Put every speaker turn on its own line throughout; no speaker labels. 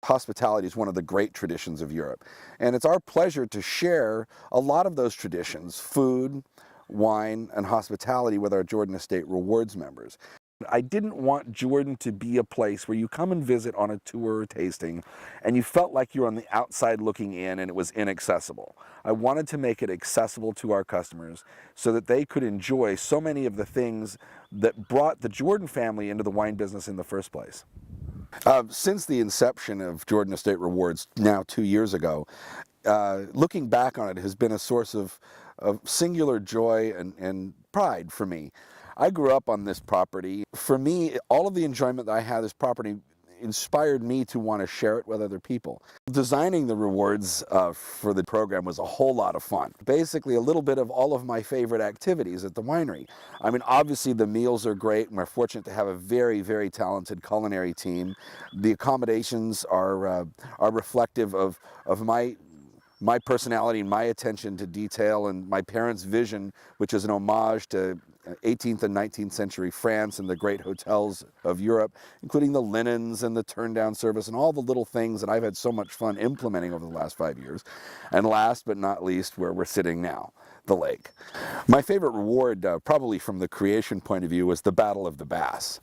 hospitality is one of the great traditions of Europe. And it's our pleasure to share a lot of those traditions, food, wine, and hospitality, with our Jordan Estate Rewards members. I didn't want Jordan to be a place where you come and visit on a tour or tasting and you felt like you're on the outside looking in and it was inaccessible. I wanted to make it accessible to our customers so that they could enjoy so many of the things that brought the Jordan family into the wine business in the first place. Since the inception of Jordan Estate Rewards now 2 years ago, looking back on it has been a source of singular joy and pride for me. I grew up on this property. For me, all of the enjoyment that I had of this property inspired me to want to share it with other people. Designing the rewards for the program was a whole lot of fun. Basically, a little bit of all of my favorite activities at the winery. I mean, obviously the meals are great, and we're fortunate to have a very, very talented culinary team. The accommodations are reflective of my personality and my attention to detail, and my parents' vision, which is an homage to 18th and 19th century France and the great hotels of Europe, including the linens and the turn-down service and all the little things that I've had so much fun implementing over the last 5 years. And last but not least, where we're sitting now, the lake. My favorite reward, probably from the creation point of view, was the Battle of the Bass.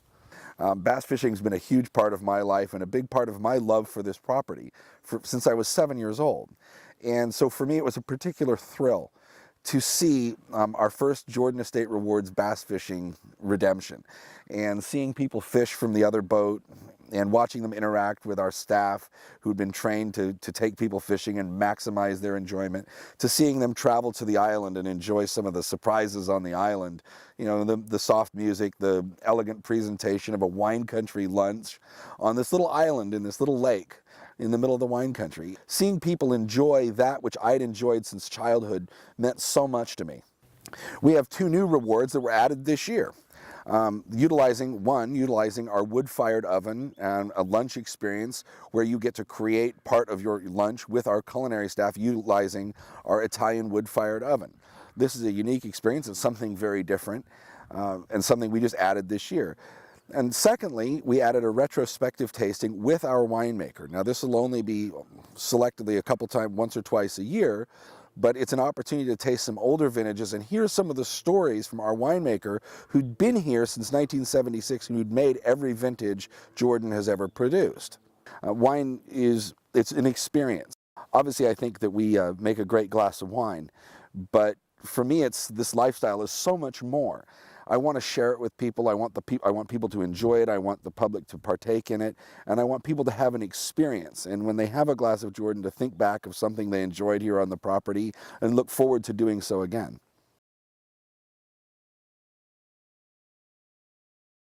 Bass fishing has been a huge part of my life and a big part of my love for this property since I was 7 years old. And so for me, it was a particular thrill to see our first Jordan Estate Rewards bass fishing redemption, and seeing people fish from the other boat and watching them interact with our staff who'd been trained to take people fishing and maximize their enjoyment, to seeing them travel to the island and enjoy some of the surprises on the island. You know, the soft music, the elegant presentation of a wine country lunch on this little island in this little lake in the middle of the wine country. Seeing people enjoy that which I'd enjoyed since childhood meant so much to me. We have 2 new rewards that were added this year. Utilizing our wood-fired oven and a lunch experience where you get to create part of your lunch with our culinary staff utilizing our Italian wood-fired oven. This is a unique experience. It's something very different and something we just added this year. And secondly, we added a retrospective tasting with our winemaker. Now, this will only be selectively a couple times, once or twice a year, but it's an opportunity to taste some older vintages and hear some of the stories from our winemaker who'd been here since 1976 and who'd made every vintage Jordan has ever produced. Wine it's an experience. Obviously, I think that we make a great glass of wine, but for me, this lifestyle is so much more. I want to share it with people. I want people to enjoy it. I want the public to partake in it, and I want people to have an experience. And when they have a glass of Jordan, to think back of something they enjoyed here on the property and look forward to doing so again.